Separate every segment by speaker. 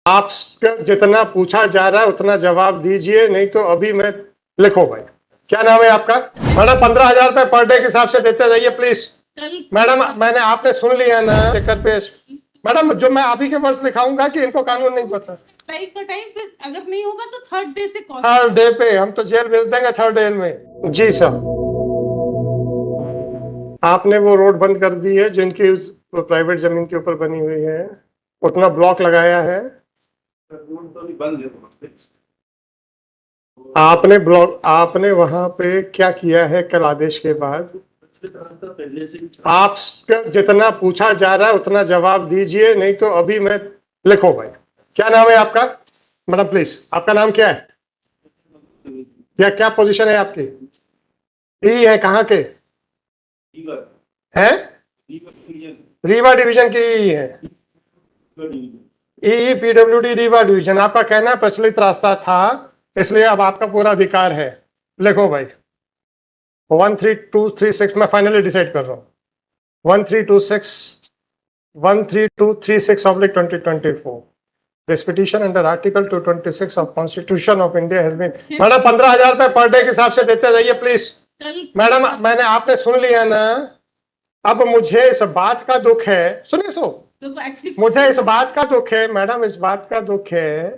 Speaker 1: आप जितना पूछा जा रहा है उतना जवाब दीजिए, नहीं तो अभी मैं लिखो भाई। क्या नाम है आपका? मैडम 15,000 रुपए पर डे के हिसाब से देते जाइए प्लीज। मैडम मैंने आपने सुन लिया ना चेकर पे। मैडम जो मैं आप ही के वर्ड्स लिखाऊंगा कि इनको कानून नहीं पता।
Speaker 2: टाइम का टाइम पे अगर नहीं होगा तो थर्ड डे से
Speaker 1: थर्ड डे पे हम तो जेल भेज देंगे। थर्ड डे में जी सर। आपने वो रोड बंद कर दी है जिनकी प्राइवेट जमीन के ऊपर बनी हुई है, उतना ब्लॉक लगाया है आपने। ब्लॉक आपने वहां पे क्या किया है कल आदेश के बाद? आप जितना पूछा जा रहा है उतना जवाब दीजिए, नहीं तो अभी मैं लिखो भाई। क्या नाम है आपका? मैडम प्लीज आपका नाम क्या है या क्या पोजीशन है आपकी? ई है कहाँ के हैं? रीवा डिवीजन की ई है। ई पीडब्ल्यूडी रीवा डिवीजन। आपका कहना प्रचलित रास्ता था, इसलिए अब आपका पूरा अधिकार है। लिखो भाई 13236 मैं फाइनली डिसाइड कर रहा हूँ। 13236 This petition under Article 226 of Constitution of India has been। Madam 15,000 रुपए पर डे के हिसाब से देते जाइए प्लीज। मैडम मैंने आपने सुन लिया ना। अब मुझे इस बात का दुख है, सुनिए मुझे इस बात का दुख है मैडम, इस बात का दुख है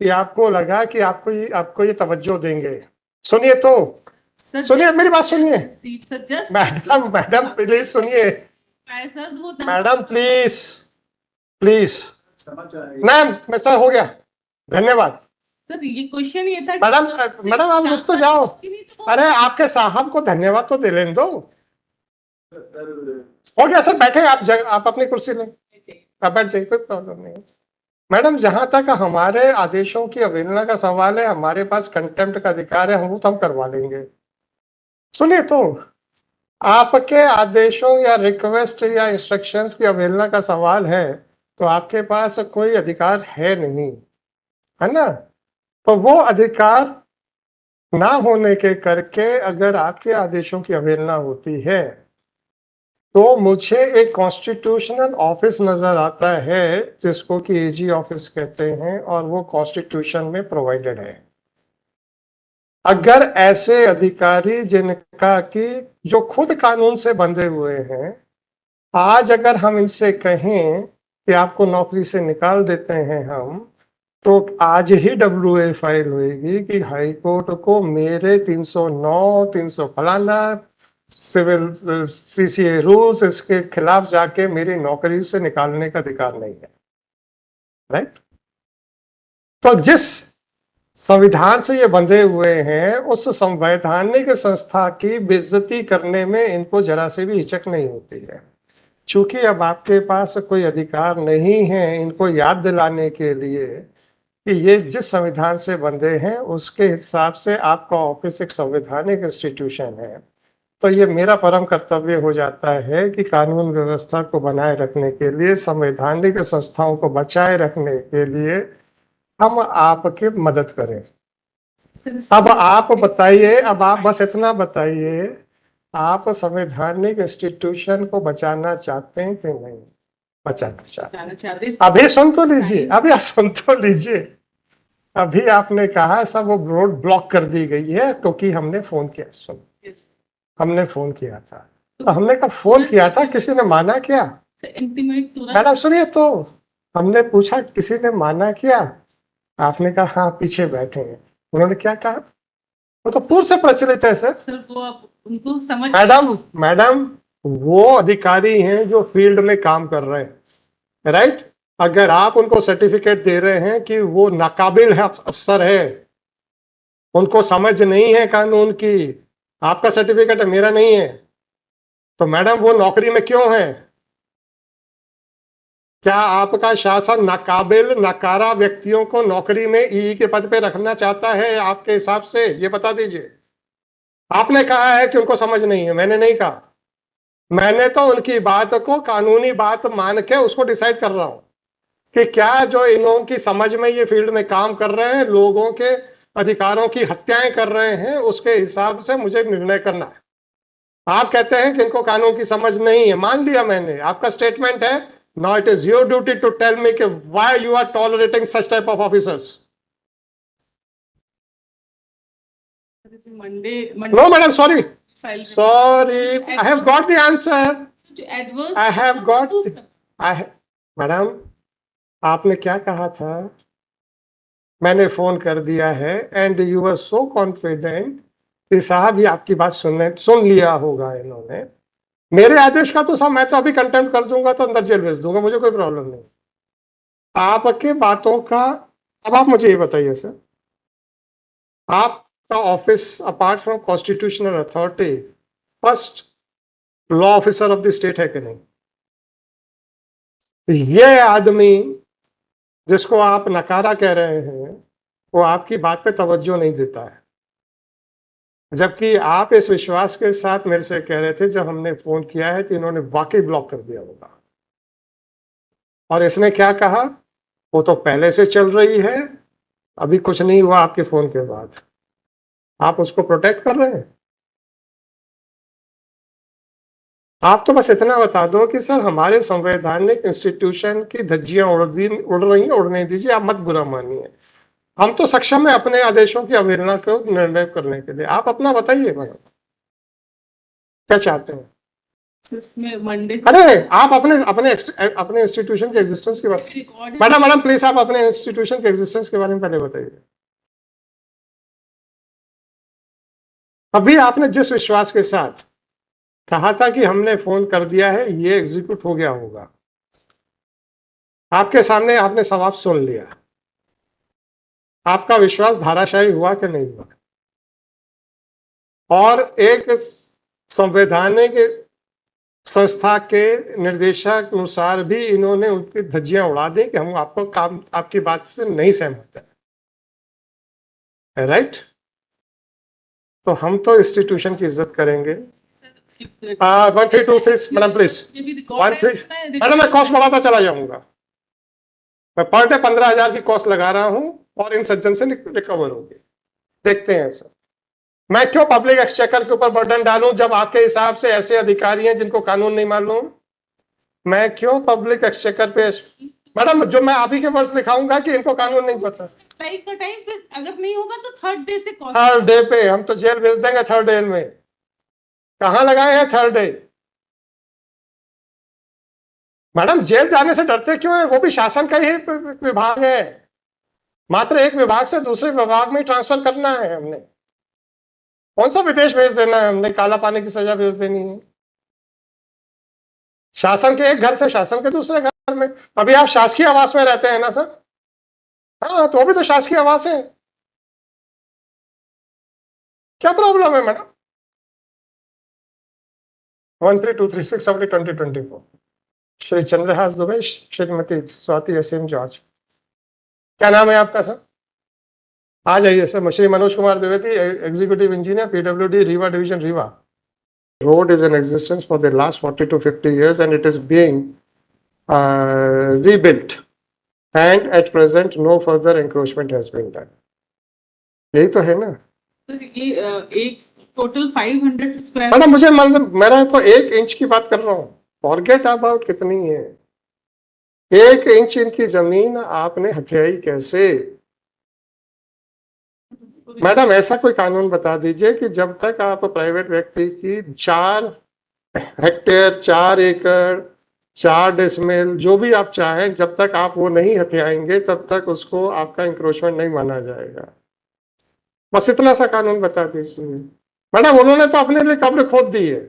Speaker 1: कि आपको लगा कि आपको ये तवज्जो देंगे। सुनिए तो सुनिए, मेरी बात सुनिए मैडम। मैडम प्लीज सुनिए मैडम, प्लीज प्लीज। मैं सर हो गया, धन्यवाद।
Speaker 2: सर ये क्वेश्चन ये था
Speaker 1: मैडम मैडम आप रुक तो जाओ। अरे आपके साहब को धन्यवाद तो दे लेने दो। हो गया सर, बैठे आप अपनी कुर्सी लें, आप बैठ जाइए, कोई प्रॉब्लम नहीं। मैडम जहां तक हमारे आदेशों की अवहेलना का सवाल है, हमारे पास कंटेम्प्ट का अधिकार है, हम तो हम करवा लेंगे। सुनिए तो, आपके आदेशों या रिक्वेस्ट या इंस्ट्रक्शंस की अवहेलना का सवाल है तो आपके पास कोई अधिकार है नहीं, है ना? तो वो अधिकार ना होने के करके अगर आपके आदेशों की अवहेलना होती है तो मुझे एक कॉन्स्टिट्यूशनल ऑफिस नजर आता है जिसको कि एजी ऑफिस कहते हैं, और वो कॉन्स्टिट्यूशन में प्रोवाइडेड है। अगर ऐसे अधिकारी जिनका कि जो खुद कानून से बंधे हुए हैं, आज अगर हम इनसे कहें कि आपको नौकरी से निकाल देते हैं हम, तो आज ही डब्ल्यूए फाइल होगी कि हाई कोर्ट को मेरे 309 300 फलाना सिविल सीसीए रूल्स इसके खिलाफ जाके मेरी नौकरी से निकालने का अधिकार नहीं है, राइट? तो जिस संविधान से ये बंधे हुए हैं उस संवैधानिक संस्था की बेइज्जती करने में इनको जरा से भी हिचक नहीं होती है। चूंकि अब आपके पास कोई अधिकार नहीं है इनको याद दिलाने के लिए कि ये जिस संविधान से बंधे हैं उसके हिसाब से आपका ऑफिस एक संवैधानिक इंस्टीट्यूशन है, तो ये मेरा परम कर्तव्य हो जाता है कि कानून व्यवस्था को बनाए रखने के लिए, संवैधानिक संस्थाओं को बचाए रखने के लिए हम आपकी मदद करें। अब आप बताइए, अब आप बस इतना बताइए, आप संवैधानिक इंस्टीट्यूशन को बचाना चाहते हैं कि नहीं बचाना चाहते? अभी सुन तो लीजिए, अभी आप सुन तो लीजिए। अभी आपने कहा सब वो रोड ब्लॉक कर दी गई है क्योंकि हमने फोन किया। सुन, हमने फोन किया था, तो हमने कब फोन किया था, किसी ने माना क्या? मैडम सुनिए तो, हमने पूछा किसी ने माना क्या? आपने कहा हाँ पीछे बैठे हैं। उन्होंने क्या कहा? वो तो पूर्व से प्रचलित है सर।
Speaker 2: वो आप उनको समझ।
Speaker 1: मैडम वो अधिकारी हैं जो फील्ड में काम कर रहे हैं, राइट? अगर आप उनको सर्टिफिकेट दे रहे हैं कि वो नाकाबिल है, अफसर है, उनको समझ नहीं है कानून की, आपका सर्टिफिकेट है मेरा नहीं है, तो मैडम वो नौकरी में क्यों है? क्या आपका शासन नाकाबिल नकारा व्यक्तियों को नौकरी में ई के पद पे रखना चाहता है आपके हिसाब से? ये बता दीजिए। आपने कहा है कि उनको समझ नहीं है, मैंने नहीं कहा। मैंने तो उनकी बात को कानूनी बात मान के उसको डिसाइड कर रहा हूं कि क्या जो इन लोगों की समझ में ये फील्ड में काम कर रहे हैं, लोगों के अधिकारों की हत्याएं कर रहे हैं, उसके हिसाब से मुझे निर्णय करना है। आप कहते हैं कि इनको कानून की समझ नहीं है, मान लिया मैंने, आपका स्टेटमेंट है, Now it is your duty to tell me why you are tolerating such type of officers.
Speaker 2: Monday
Speaker 1: No, madam, sorry.
Speaker 2: file.
Speaker 1: Sorry, I have got the answer.
Speaker 2: Adverse.
Speaker 1: I have got. Madam, आपने क्या कहा था? मैंने phone कर दिया है and you were so confident कि साहब ये आपकी बात सुन लिया होगा इन्होंने। मेरे आदेश का तो साहब मैं तो अभी कंटेम्प्ट कर दूंगा तो अंदर जेल भेज दूंगा, मुझे कोई प्रॉब्लम नहीं। आपके बातों का अब आप मुझे ये बताइए सर, आपका office apart from constitutional authority first law officer of the state है कि नहीं? ये आदमी जिसको आप नकारा कह रहे हैं वो आपकी बात पे तवज्जो नहीं देता है, जबकि आप इस विश्वास के साथ मेरे से कह रहे थे जब हमने फोन किया है कि इन्होंने वाकई ब्लॉक कर दिया होगा। और इसने क्या कहा, वो तो पहले से चल रही है, अभी कुछ नहीं हुआ आपके फोन के बाद। आप उसको प्रोटेक्ट कर रहे हैं। आप तो बस इतना बता दो कि सर हमारे संवैधानिक इंस्टीट्यूशन की धज्जियां उड़ रही हैं, उड़ने दीजिए, आप मत बुरा मानिए। हम तो सक्षम है अपने आदेशों की अवहेलना को निर्णय करने के लिए। आप अपना बताइए मैडम, क्या चाहते हैं?
Speaker 2: इसमें मंडे
Speaker 1: अरे आप अपने इंस्टीट्यूशन के एग्जिस्टेंस की बात। मैडम प्लीज आप अपने इंस्टीट्यूशन के एग्जिस्टेंस के बारे में पहले बताइए। अभी आपने जिस विश्वास के साथ कहा था कि हमने फोन कर दिया है, ये एग्जीक्यूट हो गया होगा, आपके सामने आपने सवाब सुन लिया, आपका विश्वास धाराशायी हुआ कि नहीं हुआ? और एक संवैधानिक संस्था के निर्देशक अनुसार भी इन्होंने उनकी धज्जियां उड़ा दी कि हम आपकी बात से नहीं सहमत है, राइट? तो हम तो इंस्टीट्यूशन की इज्जत करेंगे। 1323 मैडम प्लीज 13 मैडम, मैं कॉस्ट बढ़ाता चला जाऊंगा। मैं पर डे 15,000 की कॉस्ट लगा रहा हूं और इन सज्जन से रिकवर होगी। देखते हैं सर, मैं क्यों पब्लिक एक्सचेकर के ऊपर बर्डन डालूं जब आपके हिसाब से ऐसे अधिकारी हैं जिनको कानून नहीं मालूम? मैं क्यों पब्लिक एक्सचेकर पे मैडम, जो मैं आप ही के वर्ड्स लिखाऊंगा कि इनको कानून नहीं पता।
Speaker 2: टाइम पे अगर नहीं होगा तो थर्ड डे से
Speaker 1: थर्ड डे पे हम तो जेल भेज देंगे। थर्ड डे में कहां लगाए हैं थर्ड डे? मैडम जेल जाने से डरते क्यों है? वो भी शासन का ही विभाग है, मात्र एक विभाग से दूसरे विभाग में ट्रांसफर करना है हमने। कौन सा विदेश भेज देना है हमने? काला पानी की सजा भेज देनी है? शासन के एक घर से शासन के दूसरे घर में। अभी आप शासकीय आवास में रहते हैं ना सर? हाँ, तो अभी तो शासकीय आवास है, क्या प्रॉब्लम है मैडम? 1323/2024 श्री चंद्रहास दुबे, श्रीमती स्वाति असीम जॉर्ज। क्या नाम है आपका सर? आ जाइए sir. Shri Manoj Kumar Dwivedi, executive engineer, PWD, Rewa division, Rewa. Road is in existence for the last 40 to 50 years and it is being rebuilt and at present no further encroachment has been done. यही तो है ना?
Speaker 2: ये एक टोटल 500 स्क्वायर।
Speaker 1: मैडम मुझे मेरा तो 1 inch की बात कर रहा हूँ, फॉरगेट अबाउट कितनी है। 1 इंच इनकी जमीन आपने हथियाई कैसे? मैडम ऐसा कोई कानून बता दीजिए कि जब तक आप प्राइवेट व्यक्ति की 4 हेक्टेयर, 4 एकड़, 4 डेसिमल जो भी आप चाहें, जब तक आप वो नहीं हथियाएंगे तब तक उसको आपका इंक्रोचमेंट नहीं माना जाएगा। बस इतना सा कानून बता दीजिए। मैडम उन्होंने तो अपने लिए कब्र खोद दी है,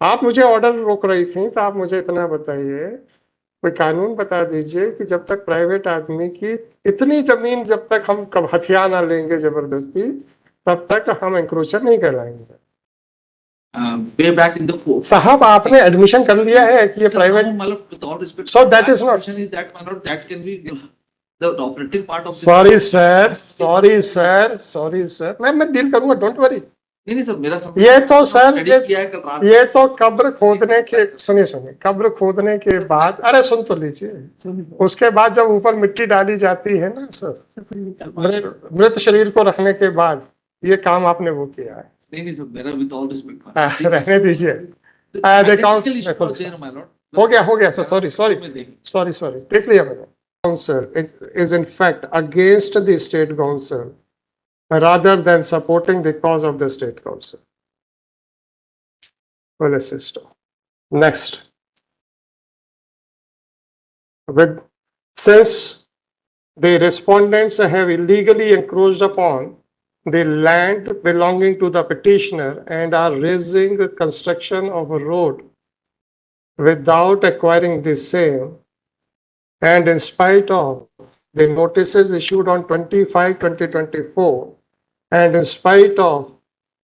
Speaker 1: आप मुझे ऑर्डर रोक रही थी, तो आप मुझे इतना बताइए, कोई कानून बता दीजिए कि जब तक प्राइवेट आदमी की इतनी जमीन जब तक हम कब हथियार ना लेंगे जबरदस्ती, तब तक हम एंक्रोचर नहीं कहलाएंगे।
Speaker 3: way back in the
Speaker 1: साहब आपने एडमिशन कर लिया है कि ये private,
Speaker 3: with all respect,
Speaker 1: So that is not-
Speaker 3: is that my lord, that can be the operative part of the-
Speaker 1: sorry sir, मैं डील करूंगा, डोंट वरी।
Speaker 3: नहीं सर, मेरा
Speaker 1: ये तो सर
Speaker 3: study किया है कल रात।
Speaker 1: ये तो कब्र खोदने के, सुनिए, कब्र खोदने के बाद, अरे सुन तो लीजिए, उसके बाद जब ऊपर मिट्टी डाली जाती है ना सर, मृत शरीर को रखने के बाद ये काम आपने वो किया है।
Speaker 3: नहीं सर, मेरा with all respect,
Speaker 1: रहने दीजिए।
Speaker 3: the identical issue was there, my lord.
Speaker 1: हो गया सर, सॉरी देख लिया मैंने. Council, it is in fact against the state council rather than supporting the cause of the state council. Well, system. Next. With, since the respondents have illegally encroached upon the land belonging to the petitioner and are raising construction of a road without acquiring the same, and in spite of the notices issued on 25/2024, and in spite of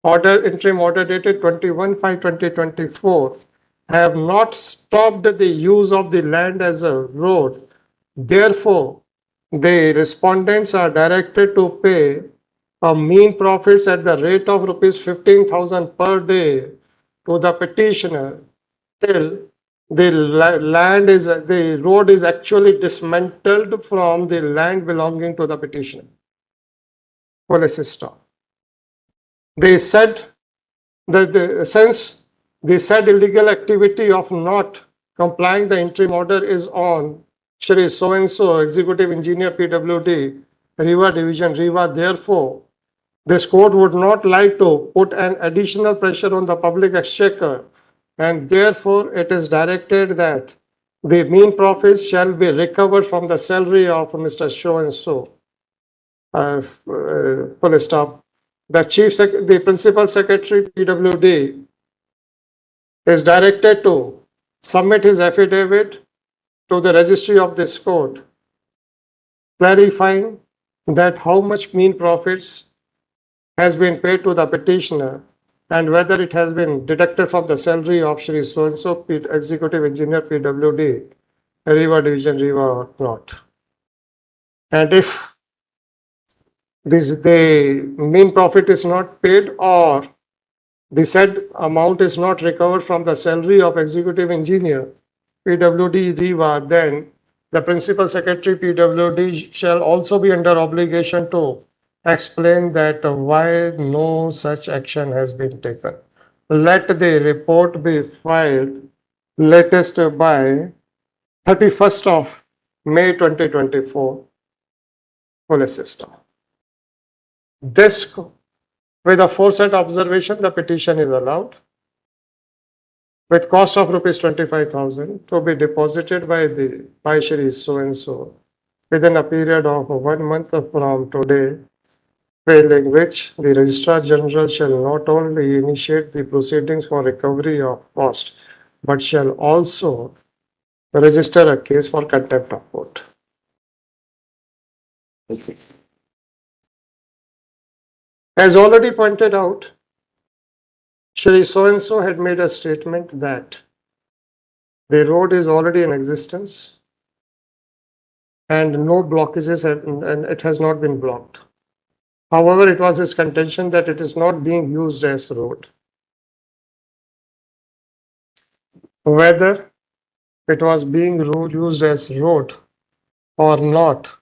Speaker 1: interim order dated 21/5/2024, have not stopped the use of the land as a road. Therefore, the respondents are directed to pay a mean profits at the rate of rupees 15,000 per day to the petitioner till the road is actually dismantled from the land belonging to the petitioner. Policy stop. They said that since the said illegal activity of not complying the interim order is on Shri so and so executive engineer PWD Riva division Riva, therefore this court would not like to put an additional pressure on the public exchequer, and therefore it is directed that the mean profits shall be recovered from the salary of Mr. So and so. Full stop. The principal secretary PWD is directed to submit his affidavit to the registry of this court, clarifying that how much mean profits has been paid to the petitioner and whether it has been deducted from the salary of Shri so-and-so executive engineer PWD, Riva division Riva or not. And if the mean profit is not paid or the said amount is not recovered from the salary of executive engineer PWD Riva, then the principal secretary PWD shall also be under obligation to explain that why no such action has been taken. Let the report be filed latest by 31st of May 2024. Police system. This, with a foresight observation, the petition is allowed with cost of rupees 25,000 to be deposited by Shri so and so within a period of 1 month from today, failing which the Registrar General shall not only initiate the proceedings for recovery of cost, but shall also register a case for contempt of court. As already pointed out, Shri so and so had made a statement that the road is already in existence and no blockages and it has not been blocked. However, it was his contention that it is not being used as road. Whether it was being used as road or not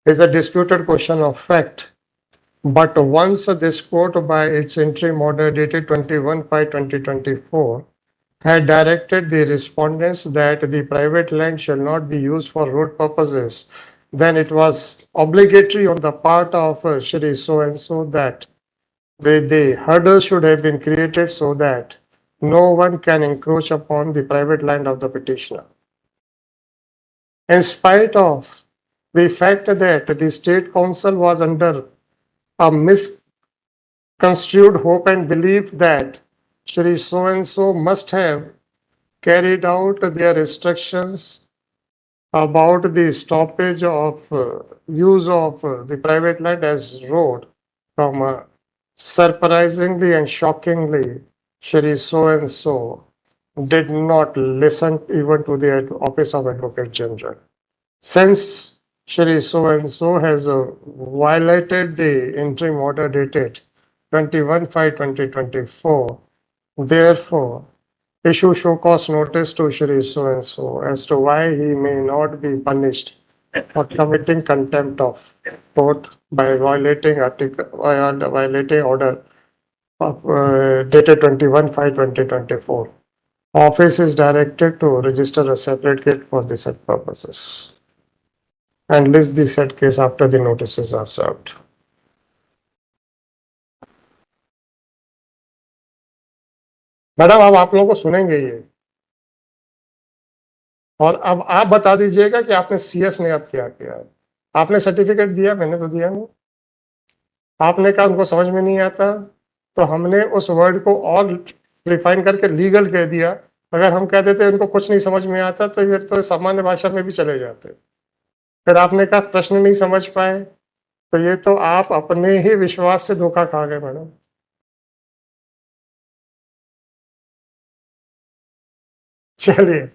Speaker 1: is a disputed question of fact. But once this court by its interim order dated 21/5/2024 had directed the respondents that the private land shall not be used for road purposes, then it was obligatory on the part of Shri so and so that the hurdles should have been created so that no one can encroach upon the private land of the petitioner. In spite of the fact that the state council was under a misconstrued hope and belief that Shri so and so must have carried out their instructions about the stoppage of use of the private land as road, from surprisingly and shockingly, Shri so and so did not listen even to the Office of Advocate General. Since Shri so and so has violated the interim order dated 21/5/2024, therefore issue show cause notice to Shri so and so as to why he may not be punished for committing contempt of court by violating order of, dated 21/5/2024. Office is directed to register a separate kit for the said purposes and list the said case after the notices are served. Madam अब आप लोगों को सुनेंगे ये, और अब आप बता दीजिएगा कि आपने CS ने अब क्या किया। आपने सर्टिफिकेट दिया, मैंने तो दिया नहीं। आपने कहा उनको समझ में नहीं आता, तो हमने उस वर्ड को और रिफाइन करके लीगल कह दिया। अगर हम कह देते उनको कुछ नहीं समझ में आता तो ये तो सामान्य भाषा में भी चले जाते। फिर आपने कहा प्रश्न नहीं समझ पाए, तो ये तो आप अपने ही विश्वास से धोखा खा गए मैडम। चलिए।